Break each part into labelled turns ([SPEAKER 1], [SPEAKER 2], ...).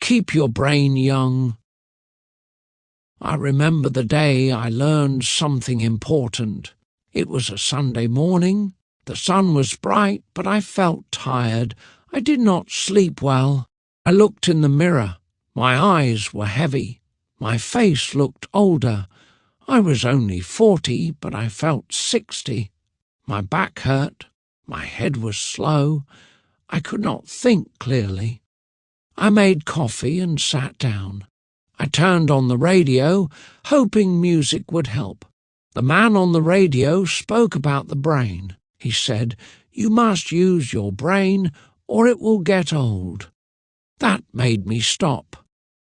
[SPEAKER 1] keep your brain young. I remember the day I learned something important. It was a Sunday morning. The sun was bright, but I felt tired. I did not sleep well. I looked in the mirror. My eyes were heavy. My face looked older. I was only 40, but I felt 60. My back hurt. My head was slow. I could not think clearly. I made coffee and sat down. I turned on the radio, hoping music would help. The man on the radio spoke about the brain. He said, "You must use your brain or it will get old." That made me stop.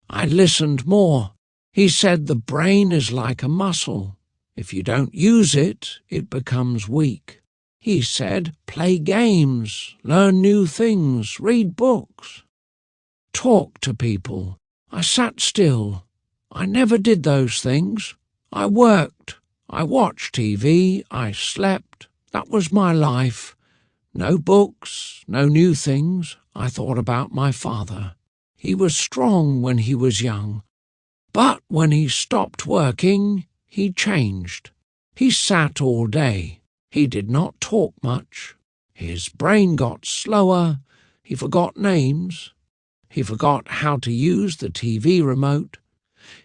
[SPEAKER 1] I listened more. He said the brain is like a muscle. If you don't use it, it becomes weak. He said, play games, learn new things, read books, talk to people. I sat still. I never did those things. I worked. I watched TV. I slept. That was my life. No books, no new things. I thought about my father. He was strong when he was young. But when he stopped working, he changed. He sat all day. He did not talk much. His brain got slower. He forgot names. He forgot how to use the TV remote.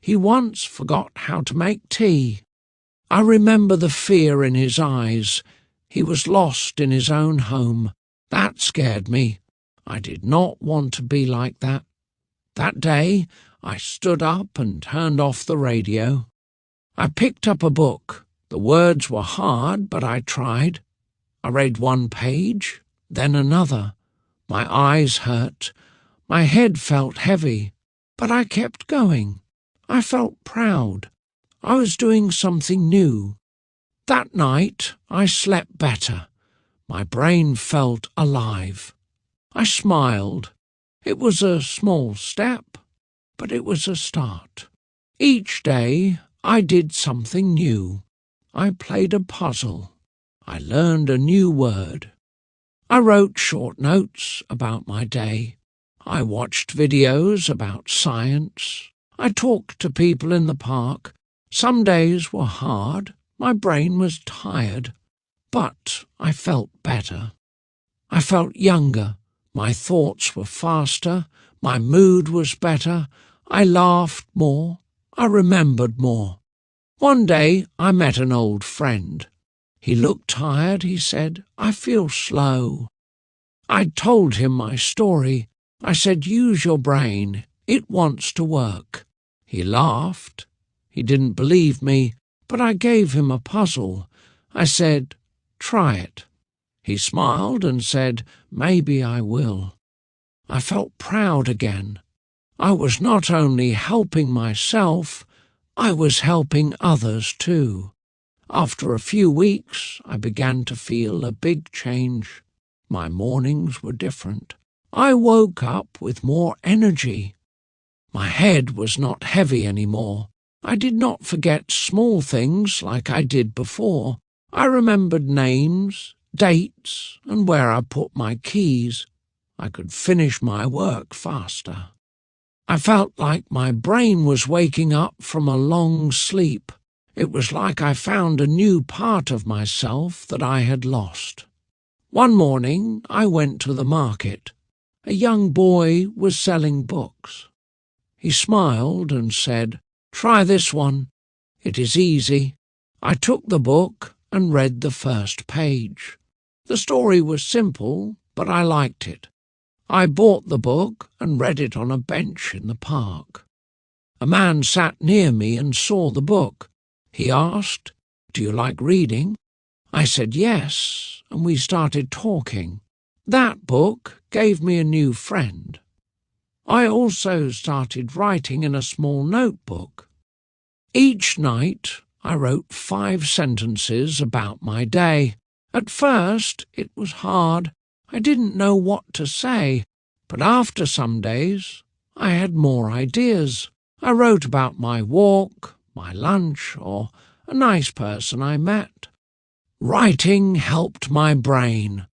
[SPEAKER 1] He once forgot how to make tea. I remember the fear in his eyes. He was lost in his own home. That scared me. I did not want to be like that. That day, I stood up and turned off the radio. I picked up a book. The words were hard, but I tried. I read one page, then another. My eyes hurt. My head felt heavy, but I kept going. I felt proud. I was doing something new. That night, I slept better. My brain felt alive. I smiled. It was a small step, but it was a start. Each day, I did something new. I played a puzzle. I learned a new word. I wrote short notes about my day. I watched videos about science. I talked to people in the park. Some days were hard. My brain was tired. But I felt better. I felt younger. My thoughts were faster. My mood was better. I laughed more. I remembered more. One day I met an old friend. He looked tired. He said, "I feel slow." I told him my story. I said, "Use your brain. It wants to work." He laughed. He didn't believe me, but I gave him a puzzle. I said, "Try it." He smiled and said, "Maybe I will." I felt proud again. I was not only helping myself, I was helping others too. After a few weeks, I began to feel a big change. My mornings were different. I woke up with more energy. My head was not heavy anymore. I did not forget small things like I did before. I remembered names, dates, and where I put my keys. I could finish my work faster. I felt like my brain was waking up from a long sleep. It was like I found a new part of myself that I had lost. One morning I went to the market. A young boy was selling books. He smiled and said, "Try this one. It is easy." I took the book and read the first page. The story was simple, but I liked it. I bought the book and read it on a bench in the park. A man sat near me and saw the book. He asked, "Do you like reading?" I said yes, and we started talking. That book gave me a new friend. I also started writing in a small notebook. Each night I wrote 5 sentences about my day. At first it was hard. I didn't know what to say, but after some days I had more ideas. I wrote about my walk, my lunch, or a nice person I met. Writing helped my brain.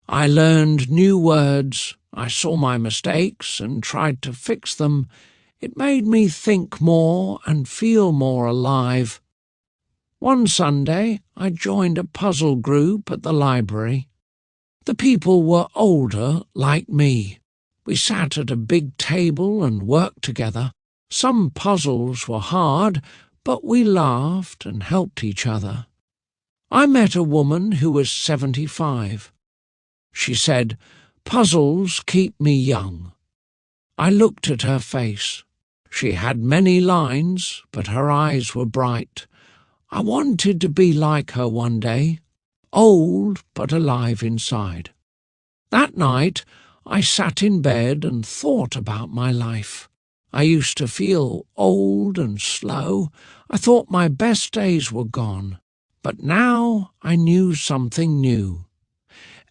[SPEAKER 1] I learned new words. I saw my mistakes and tried to fix them. It made me think more and feel more alive. One Sunday, I joined a puzzle group at the library. The people were older, like me. We sat at a big table and worked together. Some puzzles were hard, but we laughed and helped each other. I met a woman who was 75. She said, "Puzzles keep me young." I looked at her face. She had many lines, but her eyes were bright. I wanted to be like her one day, old but alive inside. That night, I sat in bed and thought about my life. I used to feel old and slow. I thought my best days were gone. But now I knew something new.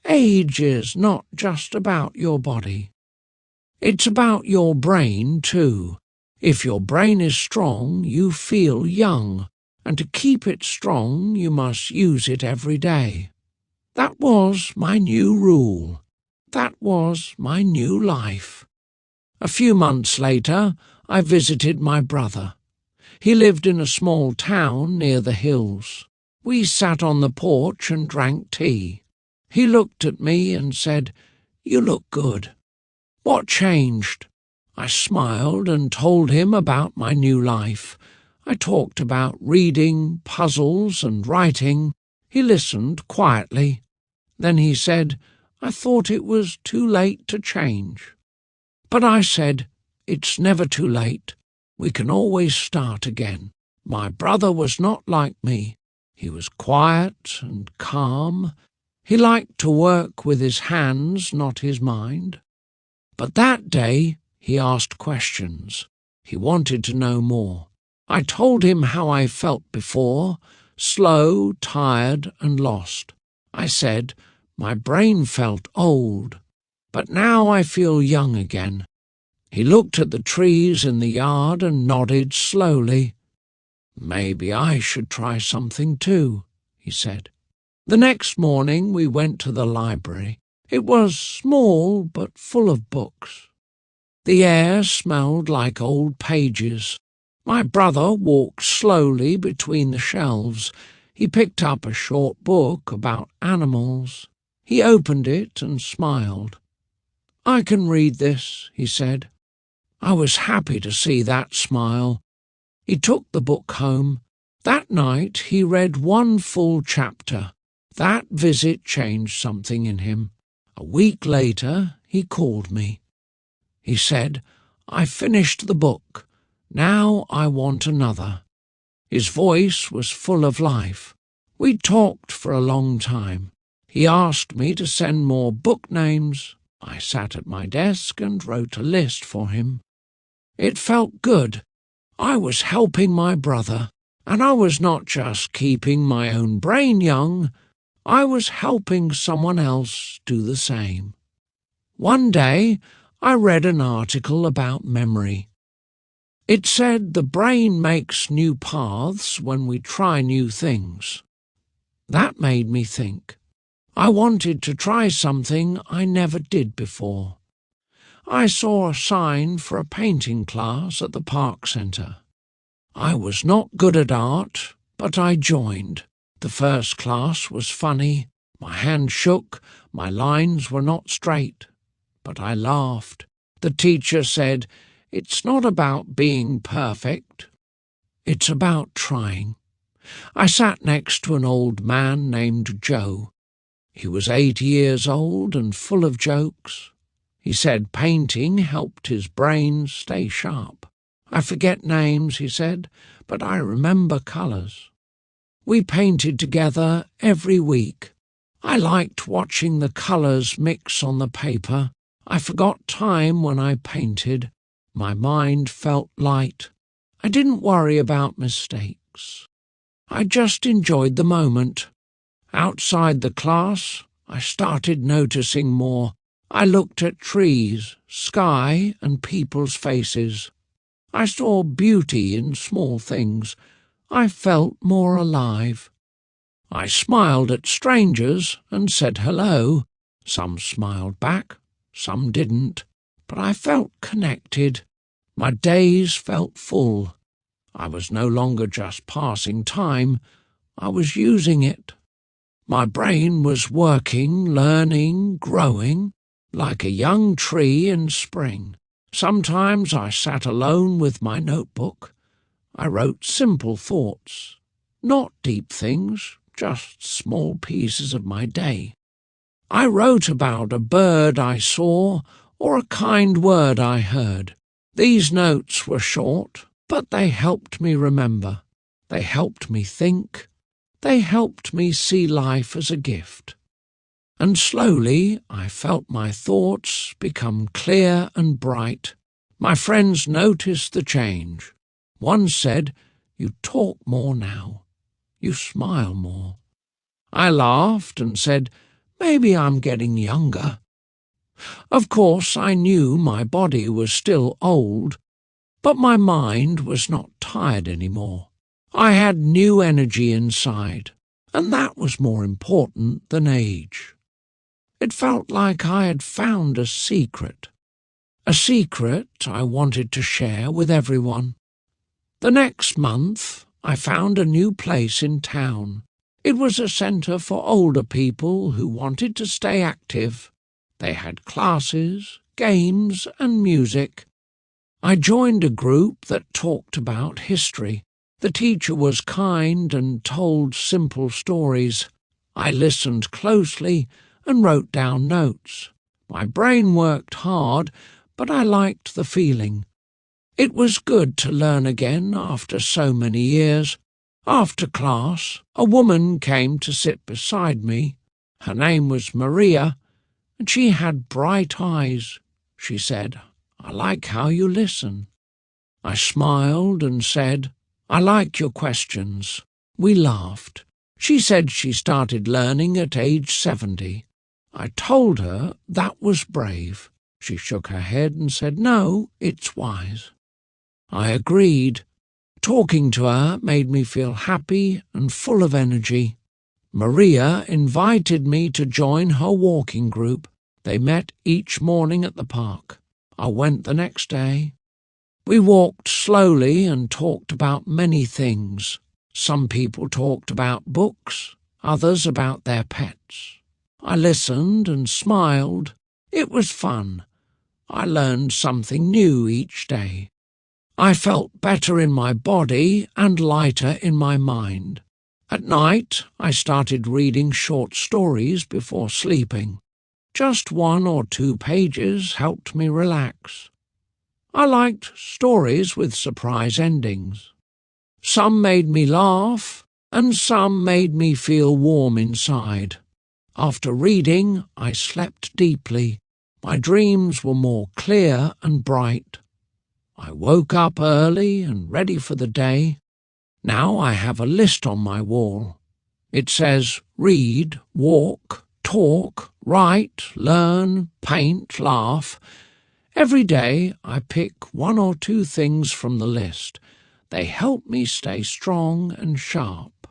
[SPEAKER 1] Age is not just about your body. It's about your brain, too. If your brain is strong, you feel young, and to keep it strong, you must use it every day. That was my new rule. That was my new life. A few months later, I visited my brother. He lived in a small town near the hills. We sat on the porch and drank tea. He looked at me and said, "You look good." "What changed?" I smiled and told him about my new life. I talked about reading, puzzles, and writing. He listened quietly. Then he said, "I thought it was too late to change." But I said, "It's never too late. We can always start again." My brother was not like me. He was quiet and calm. He liked to work with his hands, not his mind. But that day he asked questions. He wanted to know more. I told him how I felt before, slow, tired, and lost. I said, my brain felt old, but now I feel young again. He looked at the trees in the yard and nodded slowly. "Maybe I should try something too," he said. The next morning we went to the library. It was small but full of books. The air smelled like old pages. My brother walked slowly between the shelves. He picked up a short book about animals. He opened it and smiled. "I can read this," he said. I was happy to see that smile. He took the book home. That night he read one full chapter. That visit changed something in him. A week later he called me. He said, "I finished the book. Now I want another." His voice was full of life. We talked for a long time. He asked me to send more book names. I sat at my desk and wrote a list for him. It felt good. I was helping my brother, and I was not just keeping my own brain young, I was helping someone else do the same. One day I read an article about memory. It said the brain makes new paths when we try new things. That made me think. I wanted to try something I never did before. I saw a sign for a painting class at the park centre. I was not good at art, but I joined. The first class was funny. My hand shook. My lines were not straight. But I laughed. The teacher said, "It's not about being perfect. It's about trying." I sat next to an old man named Joe. He was 80 years old and full of jokes. He said painting helped his brain stay sharp. "I forget names," he said, "but I remember colours." We painted together every week. I liked watching the colours mix on the paper. I forgot time when I painted. My mind felt light. I didn't worry about mistakes. I just enjoyed the moment. Outside the class, I started noticing more. I looked at trees, sky, and people's faces. I saw beauty in small things. I felt more alive. I smiled at strangers and said hello. Some smiled back, some didn't, but I felt connected. My days felt full. I was no longer just passing time, I was using it. My brain was working, learning, growing, like a young tree in spring. Sometimes I sat alone with my notebook. I wrote simple thoughts, not deep things, just small pieces of my day. I wrote about a bird I saw or a kind word I heard. These notes were short, but they helped me remember. They helped me think. They helped me see life as a gift. And slowly I felt my thoughts become clear and bright. My friends noticed the change. One said, "You talk more now. You smile more." I laughed and said, "Maybe I'm getting younger." Of course, I knew my body was still old, but my mind was not tired anymore. I had new energy inside, and that was more important than age. It felt like I had found a secret I wanted to share with everyone. The next month, I found a new place in town. It was a centre for older people who wanted to stay active. They had classes, games, and music. I joined a group that talked about history. The teacher was kind and told simple stories. I listened closely and wrote down notes. My brain worked hard, but I liked the feeling. It was good to learn again after so many years. After class, a woman came to sit beside me. Her name was Maria, and she had bright eyes. She said, "I like how you listen." I smiled and said, "I like your questions." We laughed. She said she started learning at age 70. I told her that was brave. She shook her head and said, "No, it's wise." I agreed. Talking to her made me feel happy and full of energy. Maria invited me to join her walking group. They met each morning at the park. I went the next day. We walked slowly and talked about many things. Some people talked about books, others about their pets. I listened and smiled. It was fun. I learned something new each day. I felt better in my body and lighter in my mind. At night, I started reading short stories before sleeping. Just 1 or 2 pages helped me relax. I liked stories with surprise endings. Some made me laugh, and some made me feel warm inside. After reading, I slept deeply. My dreams were more clear and bright. I woke up early and ready for the day. Now I have a list on my wall. It says read, walk, talk, write, learn, paint, laugh. Every day I pick 1 or 2 things from the list. They help me stay strong and sharp.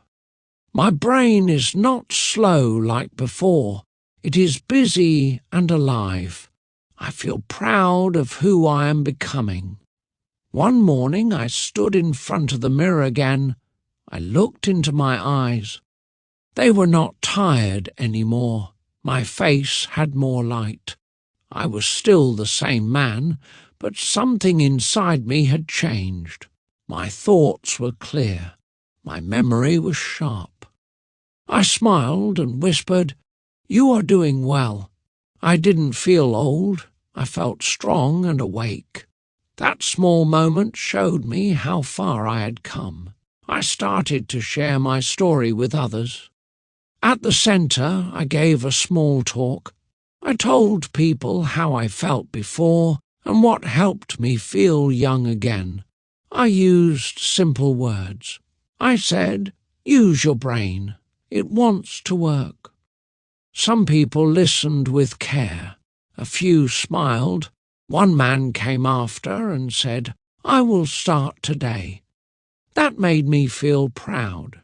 [SPEAKER 1] My brain is not slow like before. It is busy and alive. I feel proud of who I am becoming. One morning I stood in front of the mirror again. I looked into my eyes. They were not tired anymore. My face had more light. I was still the same man, but something inside me had changed. My thoughts were clear. My memory was sharp. I smiled and whispered, "You are doing well." I didn't feel old. I felt strong and awake. That small moment showed me how far I had come. I started to share my story with others. At the centre, I gave a small talk. I told people how I felt before and what helped me feel young again. I used simple words. I said, "Use your brain. It wants to work." Some people listened with care. A few smiled. One man came after and said, "I will start today." That made me feel proud.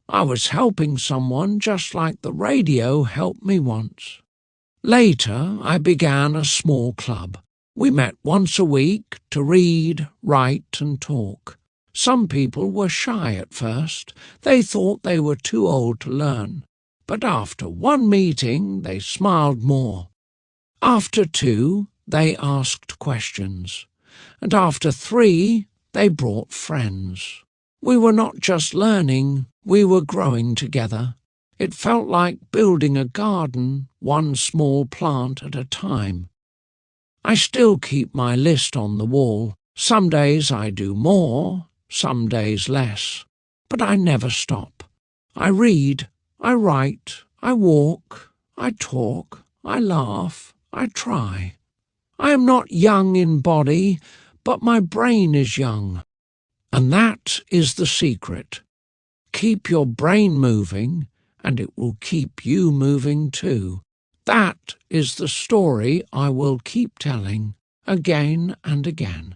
[SPEAKER 1] I was helping someone just like the radio helped me once. Later, I began a small club. We met once a week to read, write and talk. Some people were shy at first. They thought they were too old to learn. But after one meeting, they smiled more. After two, they asked questions. And after three, they brought friends. We were not just learning, we were growing together. It felt like building a garden, one small plant at a time. I still keep my list on the wall. Some days I do more, some days less. But I never stop. I read, I write, I walk, I talk, I laugh, I try. I am not young in body, but my brain is young. And that is the secret. Keep your brain moving, and it will keep you moving too. That is the story I will keep telling again and again.